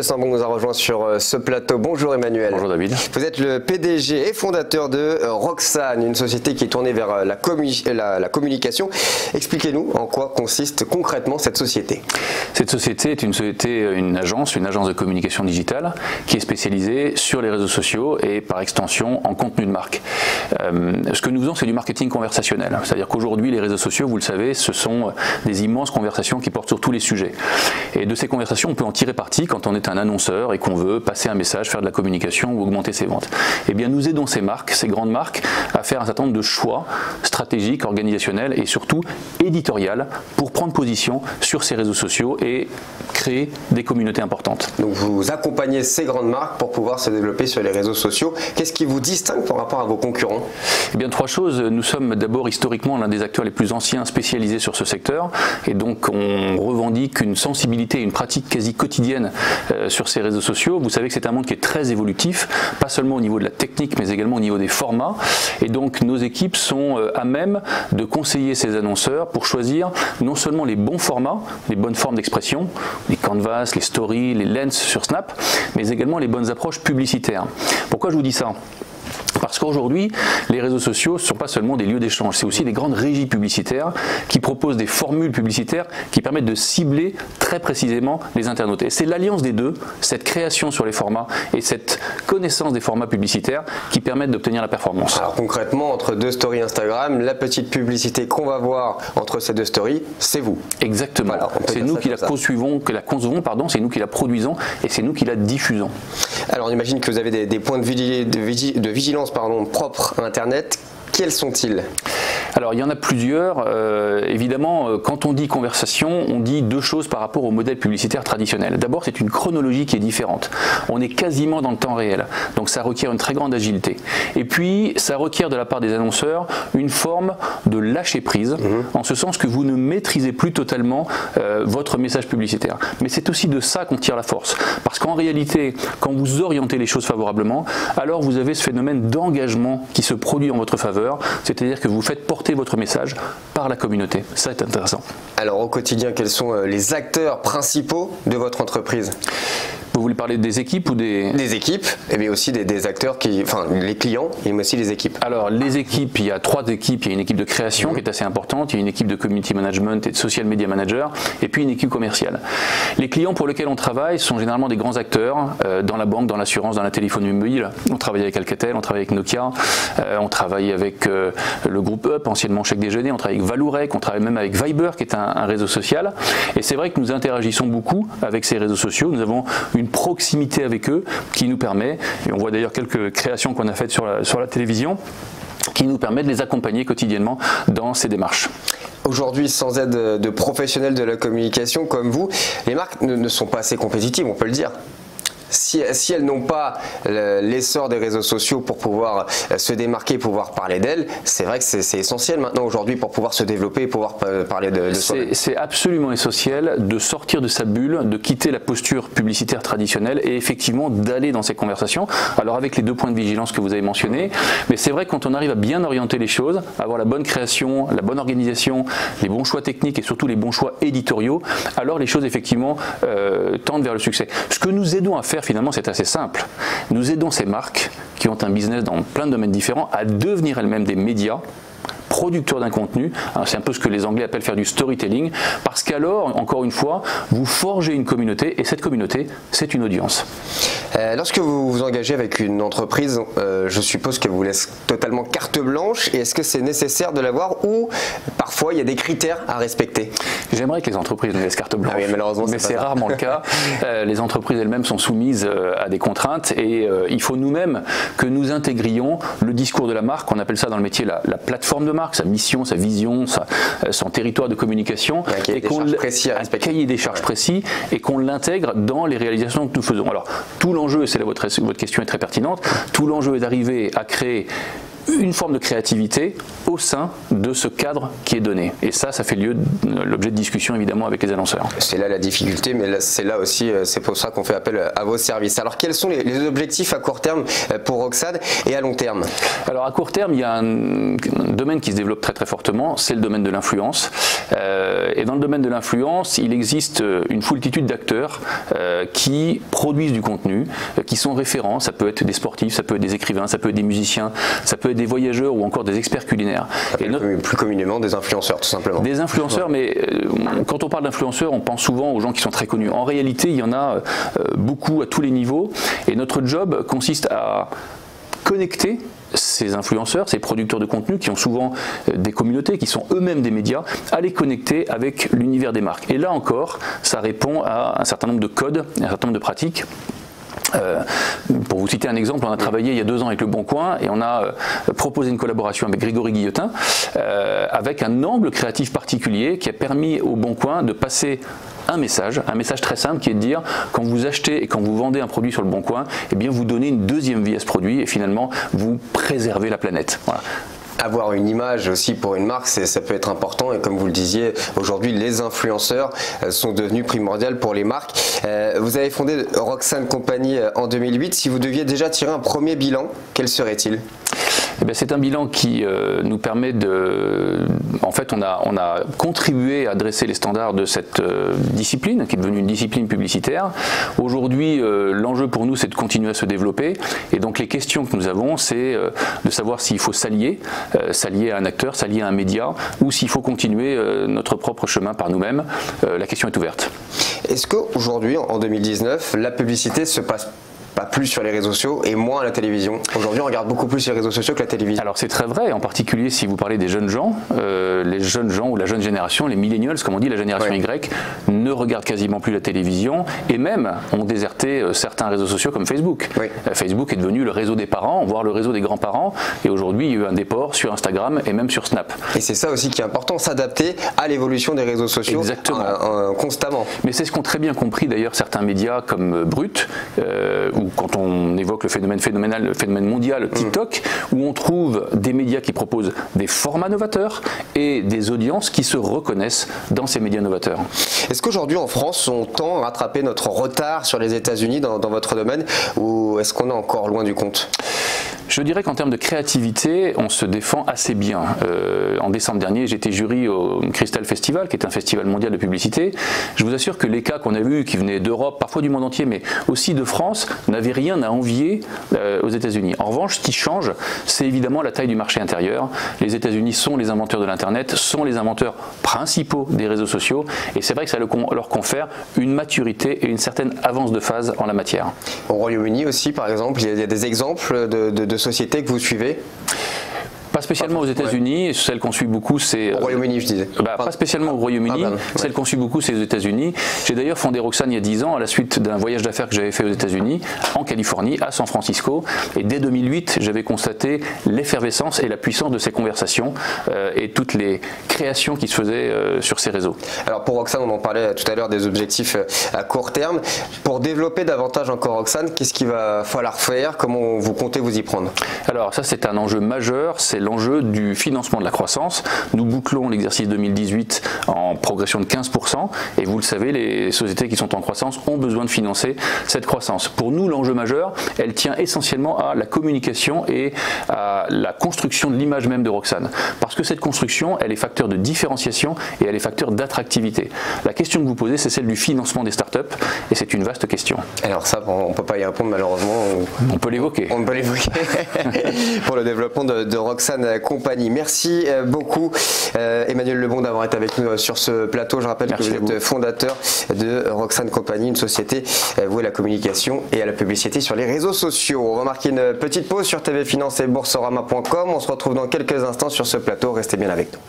Mathieu Sambon nous a rejoint sur ce plateau. Bonjour Emmanuel. Bonjour David. Vous êtes le PDG et fondateur de Roxane, une société qui est tournée vers la communication. Expliquez-nous en quoi consiste concrètement cette société. Cette société est une agence de communication digitale qui est spécialisée sur les réseaux sociaux et par extension en contenu de marque. Ce que nous faisons, c'est du marketing conversationnel. C'est-à-dire qu'aujourd'hui, les réseaux sociaux, vous le savez, ce sont des immenses conversations qui portent sur tous les sujets. Et de ces conversations, on peut en tirer parti quand on est un annonceur et qu'on veut passer un message, faire de la communication ou augmenter ses ventes. Eh bien, nous aidons ces marques, ces grandes marques, à faire un certain nombre de choix stratégiques, organisationnels et surtout éditorial pour prendre position sur ces réseaux sociaux et créer des communautés importantes. Donc vous accompagnez ces grandes marques pour pouvoir se développer sur les réseaux sociaux. Qu'est-ce qui vous distingue par rapport à vos concurrents? Eh bien, trois choses. Nous sommes d'abord historiquement l'un des acteurs les plus anciens spécialisés sur ce secteur et donc on revendique une sensibilité et une pratique quasi quotidienne sur ces réseaux sociaux. Vous savez que c'est un monde qui est très évolutif, pas seulement au niveau de la technique mais également au niveau des formats, et donc nos équipes sont à même de conseiller ces annonceurs pour choisir non seulement les bons formats, les bonnes formes d'expression, les canvas, les stories, les lens sur Snap, mais également les bonnes approches publicitaires. Pourquoi je vous dis ça ? Parce qu'aujourd'hui, les réseaux sociaux ne sont pas seulement des lieux d'échange, c'est aussi des grandes régies publicitaires qui proposent des formules publicitaires qui permettent de cibler très précisément les internautes. Et c'est l'alliance des deux, cette création sur les formats et cette connaissance des formats publicitaires qui permettent d'obtenir la performance. Alors concrètement, entre deux stories Instagram, la petite publicité qu'on va voir entre ces deux stories, c'est vous. Exactement. Voilà, c'est nous qui la concevons, c'est nous qui la produisons et c'est nous qui la diffusons. Alors on imagine que vous avez des points de vigilance propres à Internet. Quels sont-ils ? Alors il y en a plusieurs. Évidemment, quand on dit conversation, on dit deux choses par rapport au modèle publicitaire traditionnel. D'abord, c'est une chronologie qui est différente. On est quasiment dans le temps réel, donc ça requiert une très grande agilité. Et puis, ça requiert de la part des annonceurs une forme de lâcher prise, en ce sens que vous ne maîtrisez plus totalement votre message publicitaire. Mais c'est aussi de ça qu'on tire la force. Parce qu'en réalité, quand vous orientez les choses favorablement, alors vous avez ce phénomène d'engagement qui se produit en votre faveur, c'est-à-dire que vous faites porter votre message par la communauté. Ça est intéressant. Alors au quotidien, quels sont les acteurs principaux de votre entreprise ? Vous voulez parler des équipes ou des équipes, et bien aussi des acteurs les clients, mais aussi les équipes. Alors les équipes, il y a trois équipes. Il y a une équipe de création qui est assez importante, il y a une équipe de community management et de social media manager, et puis une équipe commerciale. Les clients pour lesquels on travaille sont généralement des grands acteurs dans la banque, dans l'assurance, dans la téléphonie mobile. On travaille avec Alcatel, on travaille avec Nokia, on travaille avec le groupe Up, anciennement Chèque Déjeuner, on travaille avec Valourec, on travaille même avec Viber qui est un réseau social. Et c'est vrai que nous interagissons beaucoup avec ces réseaux sociaux. Nous avons une proximité avec eux qui nous permet, et on voit d'ailleurs quelques créations qu'on a faites sur la télévision, qui nous permet de les accompagner quotidiennement dans ces démarches. Aujourd'hui, sans aide de professionnels de la communication comme vous, les marques ne sont pas assez compétitives, on peut le dire. Si elles n'ont pas l'essor des réseaux sociaux pour pouvoir se démarquer, pouvoir parler d'elles, c'est vrai que c'est essentiel maintenant aujourd'hui pour pouvoir se développer et pouvoir parler de soi-même. C'est absolument essentiel de sortir de sa bulle, de quitter la posture publicitaire traditionnelle et effectivement d'aller dans ces conversations. Alors avec les deux points de vigilance que vous avez mentionnés, mais c'est vrai que quand on arrive à bien orienter les choses, avoir la bonne création, la bonne organisation, les bons choix techniques et surtout les bons choix éditoriaux, alors les choses effectivement tendent vers le succès. Ce que nous aidons à faire finalement, c'est assez simple. Nous aidons ces marques qui ont un business dans plein de domaines différents à devenir elles-mêmes des médias producteurs d'un contenu. C'est un peu ce que les Anglais appellent faire du storytelling, parce qu'alors, encore une fois, vous forgez une communauté, et cette communauté, c'est une audience. Lorsque vous vous engagez avec une entreprise, je suppose qu'elle vous laisse totalement carte blanche, et est-ce que c'est nécessaire de l'avoir, ou parfois il y a des critères à respecter? J'aimerais que les entreprises nous laissent carte blanche, oui, malheureusement, mais c'est rarement le cas. Les entreprises elles-mêmes sont soumises à des contraintes, et il faut nous-mêmes que nous intégrions le discours de la marque, on appelle ça dans le métier la plateforme de marque, sa mission, sa vision, son territoire de communication, un cahier des charges précis, et qu'on l'intègre dans les réalisations que nous faisons. Alors, tout l'enjeu, et c'est là votre question est très pertinente, tout l'enjeu est d'arriver à créer une forme de créativité au sein de ce cadre qui est donné. Et ça fait l'objet de discussion évidemment avec les annonceurs. C'est là la difficulté, mais c'est là aussi, c'est pour ça qu'on fait appel à vos services. Alors quels sont les objectifs à court terme pour Roxane et à long terme? Alors à court terme, il y a un domaine qui se développe très très fortement, c'est le domaine de l'influence. Et dans le domaine de l'influence, il existe une foultitude d'acteurs qui produisent du contenu, qui sont référents. Ça peut être des sportifs, ça peut être des écrivains, ça peut être des musiciens, ça peut être des voyageurs ou encore des experts culinaires. Et plus communément des influenceurs, tout simplement. Des influenceurs, mais quand on parle d'influenceurs, on pense souvent aux gens qui sont très connus. En réalité, il y en a beaucoup à tous les niveaux. Et notre job consiste à connecter ces influenceurs, ces producteurs de contenu qui ont souvent des communautés, qui sont eux-mêmes des médias, à les connecter avec l'univers des marques. Et là encore, ça répond à un certain nombre de codes, un certain nombre de pratiques. Pour vous citer un exemple, on a travaillé il y a 2 ans avec Le Bon Coin et on a proposé une collaboration avec Grégory Guillotin avec un angle créatif particulier qui a permis au Bon Coin de passer un message très simple qui est de dire quand vous achetez et quand vous vendez un produit sur Le Bon Coin, eh bien vous donnez une deuxième vie à ce produit et finalement vous préservez la planète. Voilà. Avoir une image aussi pour une marque, ça peut être important et comme vous le disiez, aujourd'hui les influenceurs sont devenus primordiaux pour les marques. Vous avez fondé Roxane Company en 2008. Si vous deviez déjà tirer un premier bilan, quel serait-il ? C'est un bilan qui nous permet de... En fait, on a contribué à dresser les standards de cette discipline, qui est devenue une discipline publicitaire. Aujourd'hui, l'enjeu pour nous, c'est de continuer à se développer. Et donc, les questions que nous avons, c'est de savoir s'il faut s'allier à un acteur, s'allier à un média, ou s'il faut continuer notre propre chemin par nous-mêmes. La question est ouverte. Est-ce qu'aujourd'hui, en 2019, la publicité se passe pas plus sur les réseaux sociaux et moins à la télévision? Aujourd'hui, on regarde beaucoup plus les réseaux sociaux que la télévision. Alors c'est très vrai, en particulier si vous parlez des jeunes gens, les jeunes gens ou la jeune génération, les millennials, comme on dit, la génération Y, ne regardent quasiment plus la télévision et même ont déserté certains réseaux sociaux comme Facebook. Facebook est devenu le réseau des parents, voire le réseau des grands-parents, et aujourd'hui il y a eu un déport sur Instagram et même sur Snap. Et c'est ça aussi qui est important, s'adapter à l'évolution des réseaux sociaux. Exactement. Constamment. Mais c'est ce qu'ont très bien compris d'ailleurs certains médias comme Brut, ou quand on évoque le phénomène mondial TikTok, où on trouve des médias qui proposent des formats novateurs et des audiences qui se reconnaissent dans ces médias novateurs. Est-ce qu'aujourd'hui en France, on tend à rattraper notre retard sur les États-Unis dans votre domaine, ou est-ce qu'on est encore loin du compte ? Je dirais qu'en termes de créativité, on se défend assez bien. En décembre dernier, j'étais jury au Crystal Festival, qui est un festival mondial de publicité. Je vous assure que les cas qu'on a vus, qui venaient d'Europe, parfois du monde entier, mais aussi de France, n'avaient rien à envier aux États-Unis. En revanche, ce qui change, c'est évidemment la taille du marché intérieur. Les États-Unis sont les inventeurs de l'Internet, sont les inventeurs principaux des réseaux sociaux, et c'est vrai que ça leur confère une maturité et une certaine avance de phase en la matière. Au Royaume-Uni aussi, par exemple, il y a des exemples de sociétés que vous suivez? Pas spécialement aux États-Unis, celle qu'on suit beaucoup c'est... Au Royaume-Uni, je disais. Pas spécialement au Royaume-Uni, celle qu'on suit beaucoup c'est aux États-Unis. J'ai d'ailleurs fondé Roxane il y a 10 ans à la suite d'un voyage d'affaires que j'avais fait aux États-Unis, en Californie, à San Francisco. Et dès 2008, j'avais constaté l'effervescence et la puissance de ces conversations et toutes les créations qui se faisaient sur ces réseaux. Alors pour Roxane, on en parlait tout à l'heure des objectifs à court terme. Pour développer davantage encore Roxane, qu'est-ce qu'il va falloir faire? Comment vous comptez vous y prendre? Alors ça c'est un enjeu majeur, c'est l'enjeu du financement de la croissance. Nous bouclons l'exercice 2018 en progression de 15% et vous le savez, les sociétés qui sont en croissance ont besoin de financer cette croissance. Pour nous, l'enjeu majeur, elle tient essentiellement à la communication et à la construction de l'image même de Roxane. Parce que cette construction, elle est facteur de différenciation et elle est facteur d'attractivité. La question que vous posez, c'est celle du financement des startups et c'est une vaste question. Alors ça, on ne peut pas y répondre malheureusement. On peut l'évoquer. On peut l'évoquer pour le développement de Roxane Company. Merci beaucoup Emmanuel Lebon d'avoir été avec nous sur ce plateau. Je rappelle que vous êtes fondateur de Roxane Company, une société vouée à la communication et à la publicité sur les réseaux sociaux. On va marquer une petite pause sur TV Finance et Boursorama.com. On se retrouve dans quelques instants sur ce plateau. Restez bien avec nous.